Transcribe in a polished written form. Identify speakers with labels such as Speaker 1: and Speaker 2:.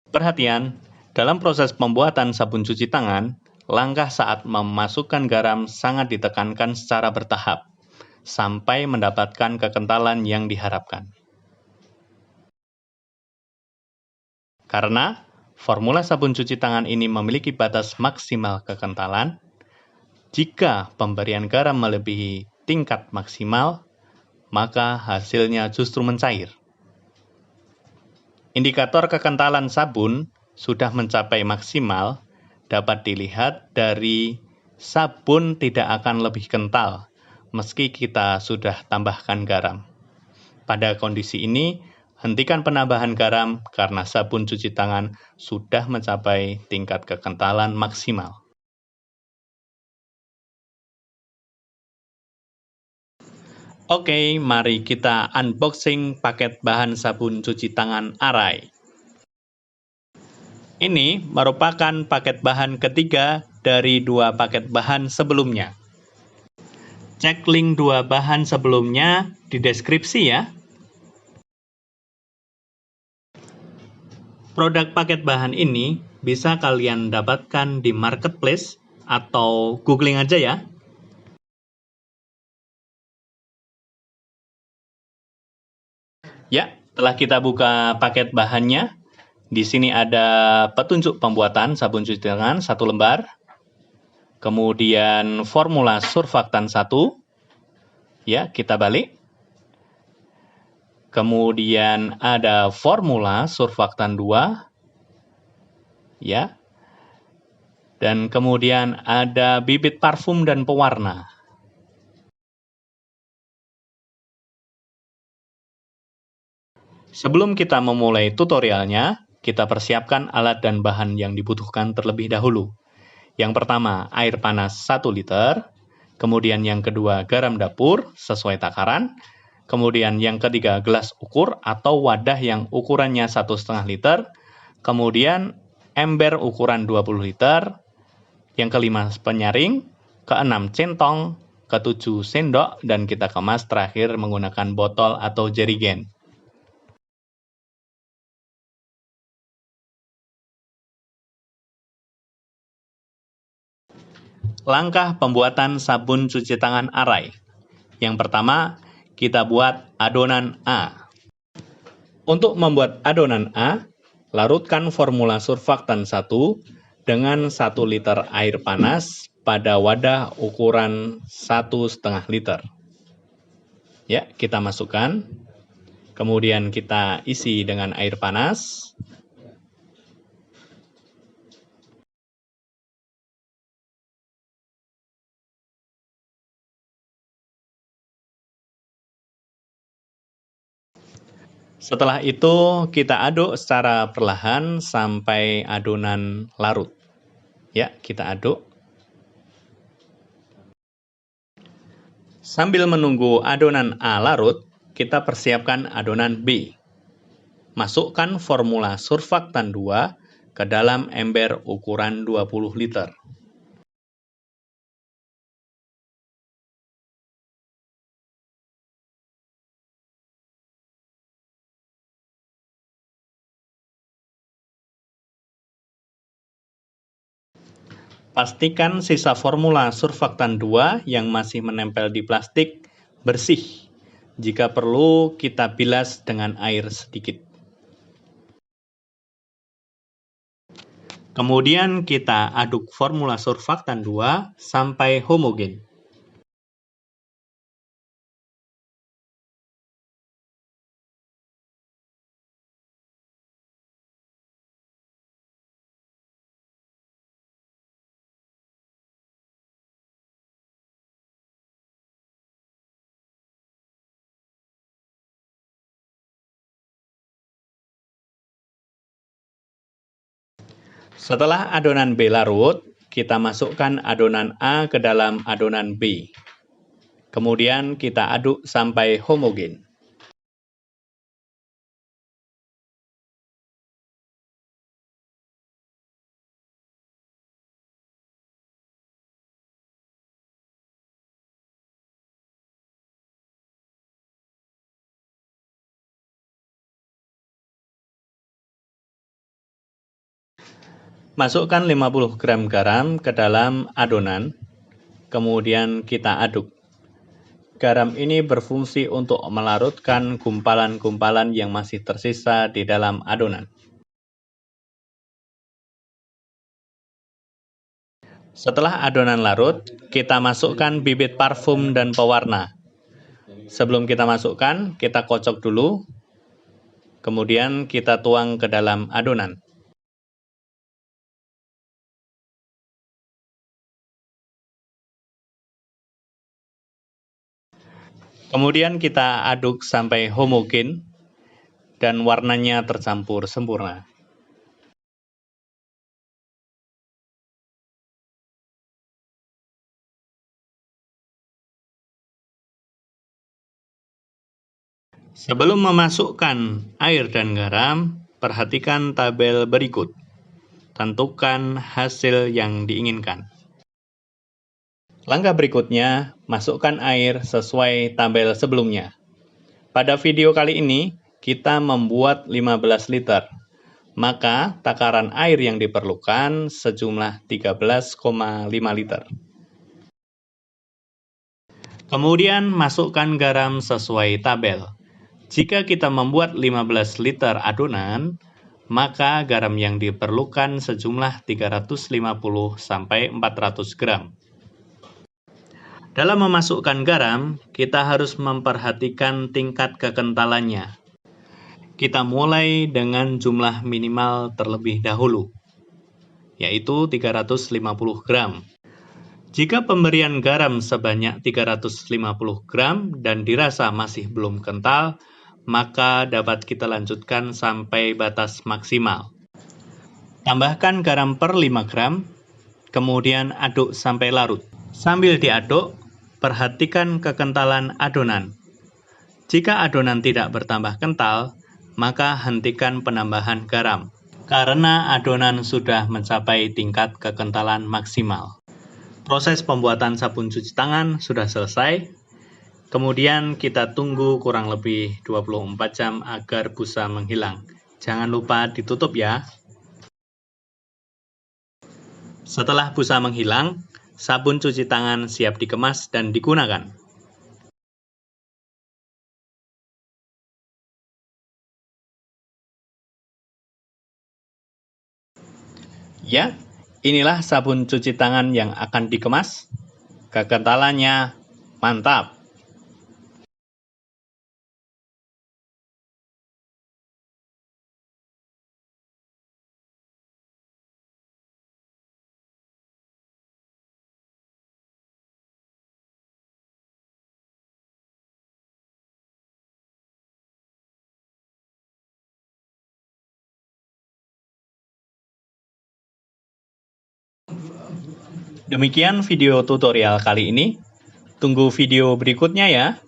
Speaker 1: Perhatian, dalam proses pembuatan sabun cuci tangan, langkah saat memasukkan garam sangat ditekankan secara bertahap, sampai mendapatkan kekentalan yang diharapkan. Karena formula sabun cuci tangan ini memiliki batas maksimal kekentalan, jika pemberian garam melebihi tingkat maksimal, maka hasilnya justru mencair. Indikator kekentalan sabun sudah mencapai maksimal dapat dilihat dari sabun tidak akan lebih kental meski kita sudah tambahkan garam. Pada kondisi ini, hentikan penambahan garam karena sabun cuci tangan sudah mencapai tingkat kekentalan maksimal. Oke, mari kita unboxing paket bahan sabun cuci tangan Arai. Ini merupakan paket bahan ketiga dari 2 paket bahan sebelumnya. Cek link 2 bahan sebelumnya di deskripsi ya. Produk paket bahan ini bisa kalian dapatkan di marketplace atau googling aja ya. Ya, telah kita buka paket bahannya. Di sini ada petunjuk pembuatan sabun cuci tangan 1 lembar. Kemudian formula surfaktan 1. Ya, kita balik. Kemudian ada formula surfaktan 2. Ya. Dan kemudian ada bibit parfum dan pewarna. Sebelum kita memulai tutorialnya, kita persiapkan alat dan bahan yang dibutuhkan terlebih dahulu. Yang pertama, air panas 1 liter. Kemudian yang kedua, garam dapur sesuai takaran. Kemudian yang ketiga, gelas ukur atau wadah yang ukurannya 1,5 liter. Kemudian ember ukuran 20 liter. Yang kelima, penyaring. Keenam, centong. Ketujuh, sendok. Dan kita kemas terakhir menggunakan botol atau jerigen. Langkah pembuatan sabun cuci tangan Arai. Yang pertama, kita buat adonan A. Untuk membuat adonan A, larutkan formula surfaktan 1 dengan 1 liter air panas pada wadah ukuran 1,5 liter. Ya, kita masukkan. Kemudian kita isi dengan air panas. Setelah itu, kita aduk secara perlahan sampai adonan larut. Ya, kita aduk. Sambil menunggu adonan A larut, kita persiapkan adonan B. Masukkan formula surfaktan 2 ke dalam ember ukuran 20 liter. Pastikan sisa formula surfaktan 2 yang masih menempel di plastik bersih. Jika perlu, kita bilas dengan air sedikit. Kemudian kita aduk formula surfaktan 2 sampai homogen. Setelah adonan B larut, kita masukkan adonan A ke dalam adonan B. Kemudian kita aduk sampai homogen. Masukkan 50 gram garam ke dalam adonan, kemudian kita aduk. Garam ini berfungsi untuk melarutkan gumpalan-gumpalan yang masih tersisa di dalam adonan. Setelah adonan larut, kita masukkan bibit parfum dan pewarna. Sebelum kita masukkan, kita kocok dulu, kemudian kita tuang ke dalam adonan. Kemudian kita aduk sampai homogen dan warnanya tercampur sempurna. Sebelum memasukkan air dan garam, perhatikan tabel berikut. Tentukan hasil yang diinginkan. Langkah berikutnya, masukkan air sesuai tabel sebelumnya. Pada video kali ini, kita membuat 15 liter. Maka, takaran air yang diperlukan sejumlah 13,5 liter. Kemudian, masukkan garam sesuai tabel. Jika kita membuat 15 liter adonan, maka garam yang diperlukan sejumlah 350-400 gram. Dalam memasukkan garam, kita harus memperhatikan tingkat kekentalannya. Kita mulai dengan jumlah minimal terlebih dahulu, yaitu 350 gram. Jika pemberian garam sebanyak 350 gram dan dirasa masih belum kental, maka dapat kita lanjutkan sampai batas maksimal. Tambahkan garam per 5 gram, kemudian aduk sampai larut. Sambil diaduk, perhatikan kekentalan adonan. Jika adonan tidak bertambah kental, maka hentikan penambahan garam, karena adonan sudah mencapai tingkat kekentalan maksimal. Proses pembuatan sabun cuci tangan sudah selesai. Kemudian kita tunggu kurang lebih 24 jam agar busa menghilang. Jangan lupa ditutup ya. Setelah busa menghilang, sabun cuci tangan siap dikemas dan digunakan. Ya, inilah sabun cuci tangan yang akan dikemas. Kekentalannya mantap. Demikian video tutorial kali ini. Tunggu video berikutnya ya.